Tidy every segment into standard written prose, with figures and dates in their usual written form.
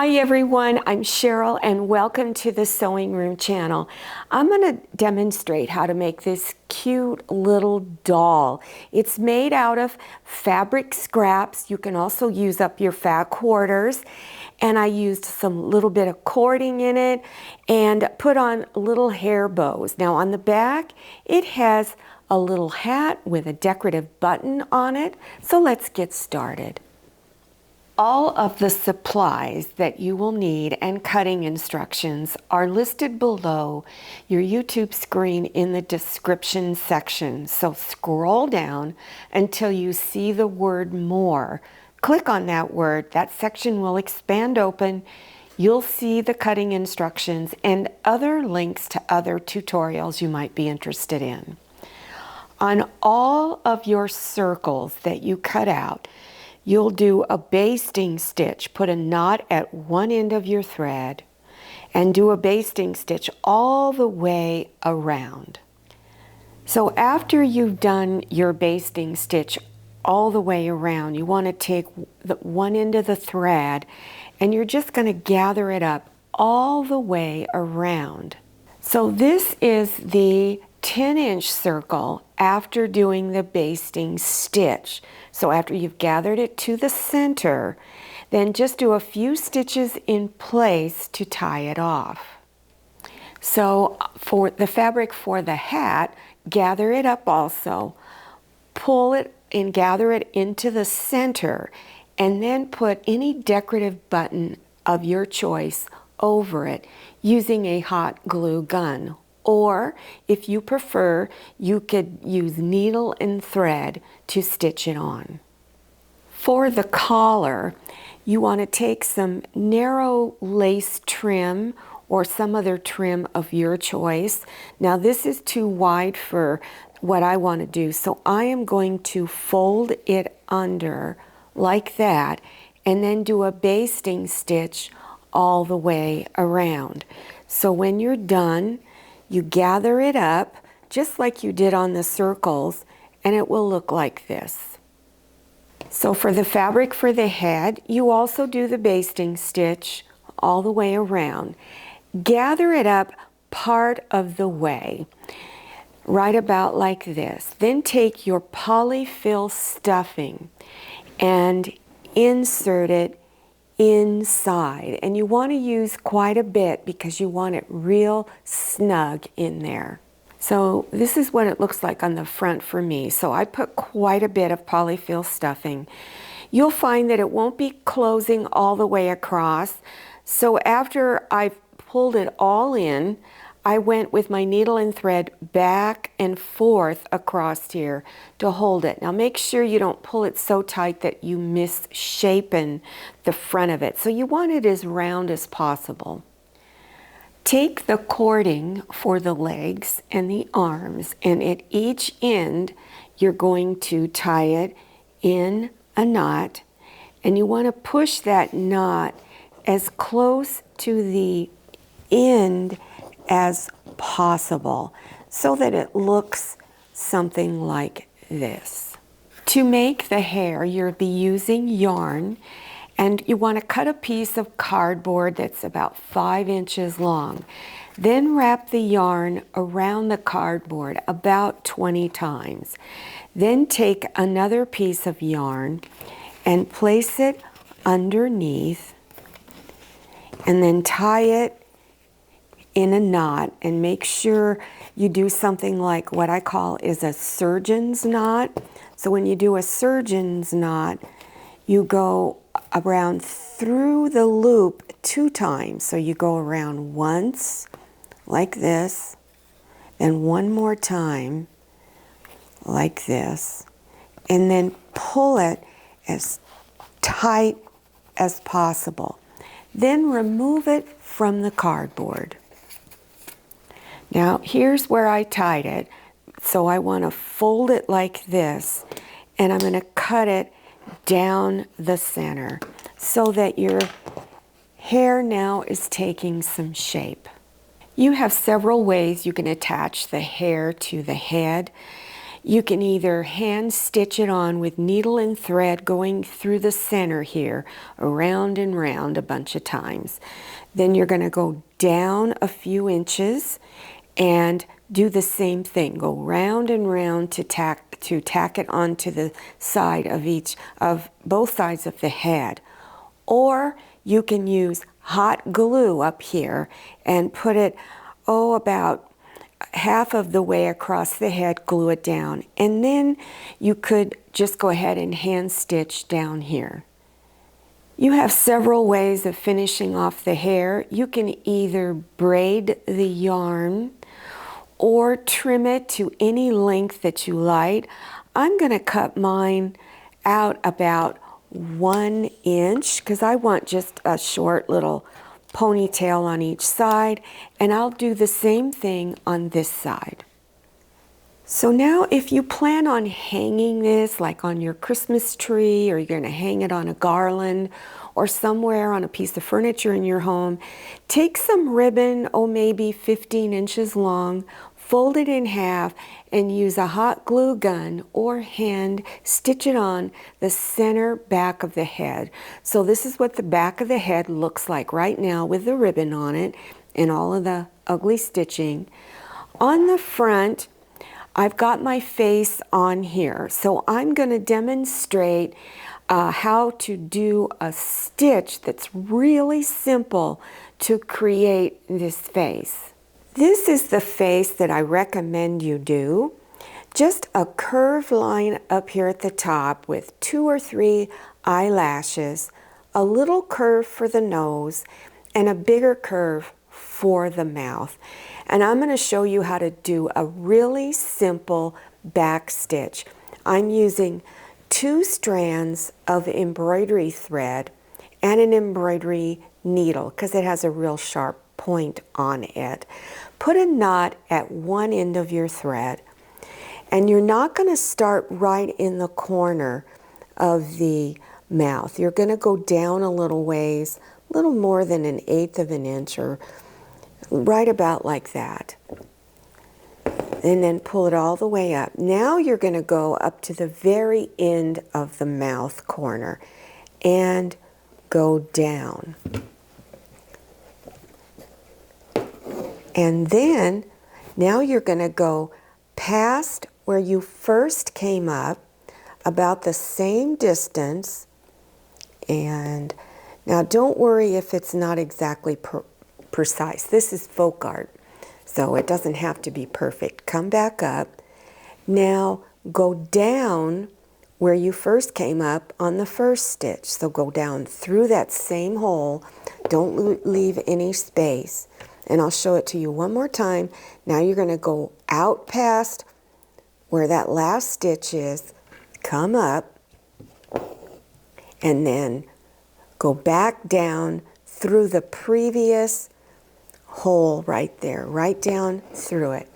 Hi everyone, I'm Cheryl and welcome to the Sewing Room channel. I'm going to demonstrate how to make this cute little doll. It's made out of fabric scraps. You can also use up your fat quarters. And I used some little bit of cording in it and put on little hair bows. Now on the back, it has a little hat with a decorative button on it. So let's get started. All of the supplies that you will need and cutting instructions are listed below your YouTube screen in the description section. So scroll down until you see the word more. Click on that word. That section will expand open. You'll see the cutting instructions and other links to other tutorials you might be interested in. On all of your circles that you cut out, you'll do a basting stitch. Put a knot at one end of your thread and do a basting stitch all the way around. So after you've done your basting stitch all the way around, you want to take the one end of the thread and you're just going to gather it up all the way around. So this is the 10-inch circle after doing the basting stitch. So after you've gathered it to the center, then just do a few stitches in place to tie it off. So for the fabric for the hat, gather it up also, pull it and gather it into the center, and then put any decorative button of your choice over it using a hot glue gun. Or if you prefer, you could use needle and thread to stitch it on. For the collar, you want to take some narrow lace trim or some other trim of your choice. Now this is too wide for what I want to do, so I am going to fold it under like that and then do a basting stitch all the way around. So when you're done, you gather it up just like you did on the circles, and it will look like this. So for the fabric for the head, you also do the basting stitch all the way around. Gather it up part of the way, right about like this. Then take your polyfill stuffing and insert it inside, and you want to use quite a bit because you want it real snug in there. So this is what it looks like on the front for me. So I put quite a bit of polyfill stuffing. You'll find that it won't be closing all the way across. So after I've pulled it all in, I went with my needle and thread back and forth across here to hold it. Now make sure you don't pull it so tight that you misshapen the front of it. So you want it as round as possible. Take the cording for the legs and the arms, and at each end you're going to tie it in a knot, and you want to push that knot as close to the end as possible so that it looks something like this. To make the hair, you'll be using yarn, and you want to cut a piece of cardboard that's about 5 inches long. Then wrap the yarn around the cardboard about 20 times. Then take another piece of yarn and place it underneath, and then tie it in a knot, and make sure you do something like what I call is a surgeon's knot. So when you do a surgeon's knot, you go around through the loop 2 times. So you go around once like this, then one more time like this, and then pull it as tight as possible. Then remove it from the cardboard. Now here's where I tied it. So I want to fold it like this, and I'm going to cut it down the center so that your hair now is taking some shape. You have several ways you can attach the hair to the head. You can either hand stitch it on with needle and thread going through the center here, around and round a bunch of times. Then you're going to go down a few inches and do the same thing. Go round and round to tack it onto the side of both sides of the head. Or you can use hot glue up here and put it, about half of the way across the head, glue it down. And then you could just go ahead and hand stitch down here. You have several ways of finishing off the hair. You can either braid the yarn or trim it to any length that you like. I'm going to cut mine out about 1 inch because I want just a short little ponytail on each side, and I'll do the same thing on this side. So now if you plan on hanging this like on your Christmas tree, or you're going to hang it on a garland or somewhere on a piece of furniture in your home, take some ribbon, maybe 15 inches long, fold it in half, and use a hot glue gun or hand stitch it on the center back of the head. So this is what the back of the head looks like right now with the ribbon on it and all of the ugly stitching. On the front, I've got my face on here, so I'm going to demonstrate how to do a stitch that's really simple to create this face. This is the face that I recommend you do. Just a curved line up here at the top with 2 or 3 eyelashes, a little curve for the nose, and a bigger curve for the mouth. And I'm going to show you how to do a really simple back stitch. I'm using 2 strands of embroidery thread and an embroidery needle because it has a real sharp point on it. Put a knot at one end of your thread, and you're not going to start right in the corner of the mouth. You're going to go down a little ways, a little more than 1/8 of an inch, or right about like that. And then pull it all the way up. Now you're going to go up to the very end of the mouth corner and go down. And then, now you're going to go past where you first came up, about the same distance. And now don't worry if it's not exactly precise. This is folk art, so it doesn't have to be perfect. Come back up. Now go down where you first came up on the first stitch. So go down through that same hole. Don't leave any space. And I'll show it to you one more time. Now you're going to go out past where that last stitch is, come up, and then go back down through the previous hole right there, right down through it.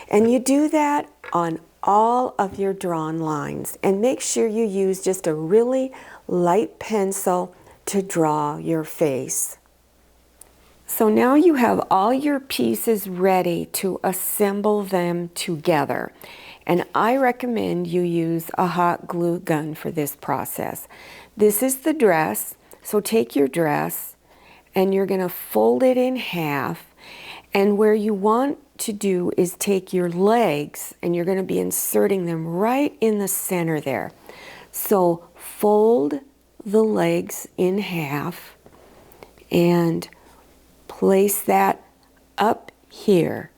And you do that on all of your drawn lines. And make sure you use just a really light pencil to draw your face. So now you have all your pieces ready to assemble them together. And I recommend you use a hot glue gun for this process. This is the dress. So take your dress and you're going to fold it in half. And where you want to do is take your legs and you're going to be inserting them right in the center there. So fold the legs in half and place that up here.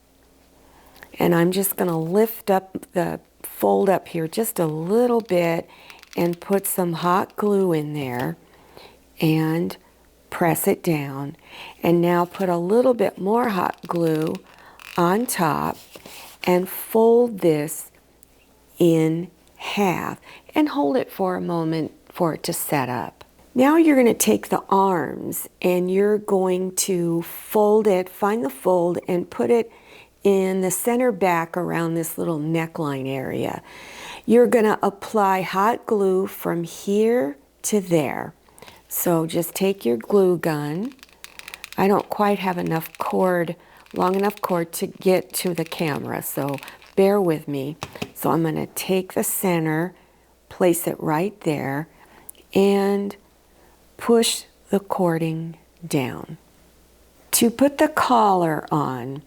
And I'm just going to lift up the fold up here just a little bit and put some hot glue in there and press it down. And now put a little bit more hot glue on top and fold this in half and hold it for a moment for it to set up. Now you're going to take the arms and you're going to fold it, find the fold, and put it in the center back around this little neckline area. You're going to apply hot glue from here to there. So just take your glue gun. I don't quite have enough cord, long enough cord to get to the camera, so bear with me. So I'm going to take the center, place it right there, and push the cording down. To put the collar on,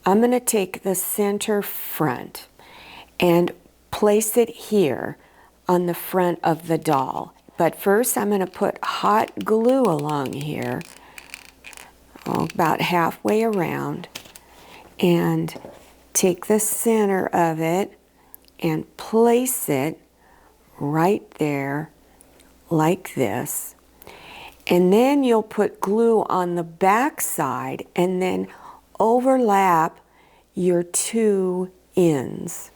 I'm going to take the center front and place it here on the front of the doll. But first I'm going to put hot glue along here, about halfway around, and take the center of it and place it right there like this. And then you'll put glue on the back side and then overlap your two ends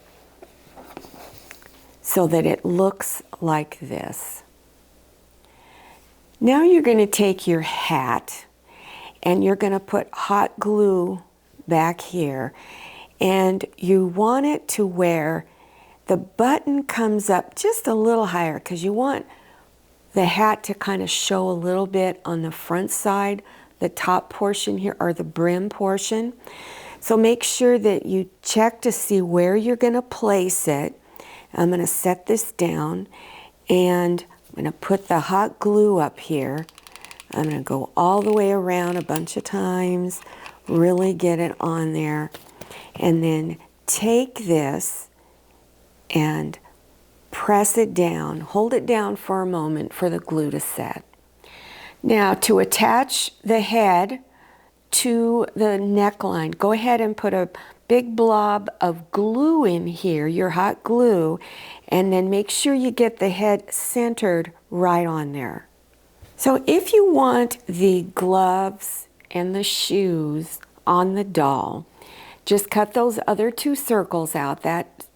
so that it looks like this. Now you're going to take your hat and you're going to put hot glue back here, and you want it to where the button comes up just a little higher, because you want the hat to kind of show a little bit on the front side, the top portion here, or the brim portion. So make sure that you check to see where you're going to place it. I'm going to set this down, and I'm going to put the hot glue up here. I'm going to go all the way around a bunch of times, really get it on there, and then take this and press it down, hold it down for a moment for the glue to set. Now to attach the head to the neckline, go ahead and put a big blob of glue in here, your hot glue, and then make sure you get the head centered right on there. So if you want the gloves and the shoes on the doll, just cut those other two circles out.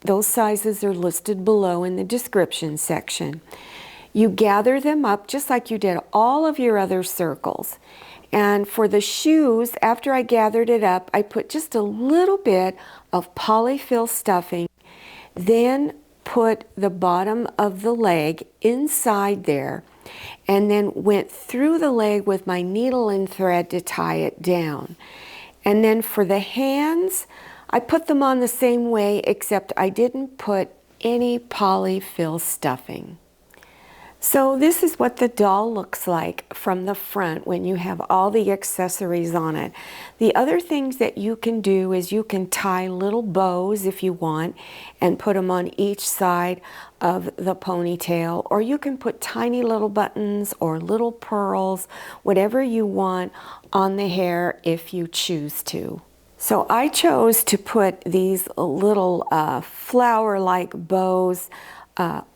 Those sizes are listed below in the description section. You gather them up just like you did all of your other circles. And for the shoes, after I gathered it up, I put just a little bit of polyfill stuffing, then put the bottom of the leg inside there, and then went through the leg with my needle and thread to tie it down. And then for the hands, I put them on the same way, except I didn't put any polyfill stuffing. So this is what the doll looks like from the front when you have all the accessories on it. The other things that you can do is you can tie little bows if you want and put them on each side of the ponytail, or you can put tiny little buttons or little pearls, whatever you want on the hair if you choose to. So I chose to put these little flower-like bows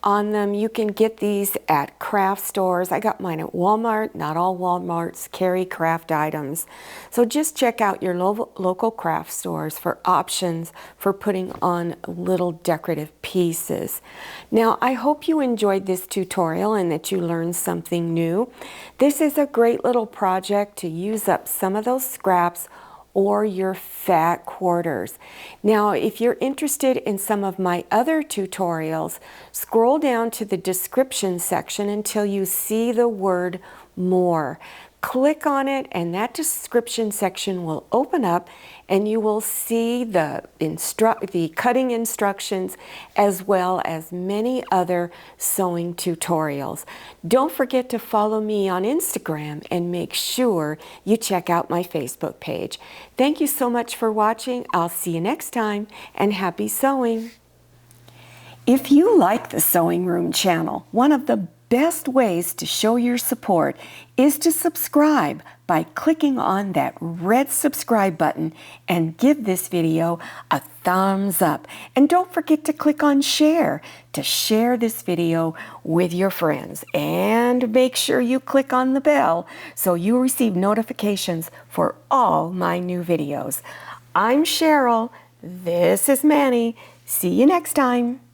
on them. You can get these at craft stores. I got mine at Walmart. Not all Walmarts carry craft items. So just check out your local craft stores for options for putting on little decorative pieces. Now, I hope you enjoyed this tutorial and that you learned something new. This is a great little project to use up some of those scraps or your fat quarters. Now, if you're interested in some of my other tutorials, scroll down to the description section until you see the word more. Click on it and that description section will open up and you will see the cutting instructions as well as many other sewing tutorials. Don't forget to follow me on Instagram and make sure you check out my Facebook page. Thank you so much for watching. I'll see you next time, and happy sewing. If you like the Sewing Room channel, one of the best ways to show your support is to subscribe by clicking on that red subscribe button and give this video a thumbs up. And don't forget to click on share to share this video with your friends. And make sure you click on the bell so you receive notifications for all my new videos. I'm Cheryl. This is Manny. See you next time.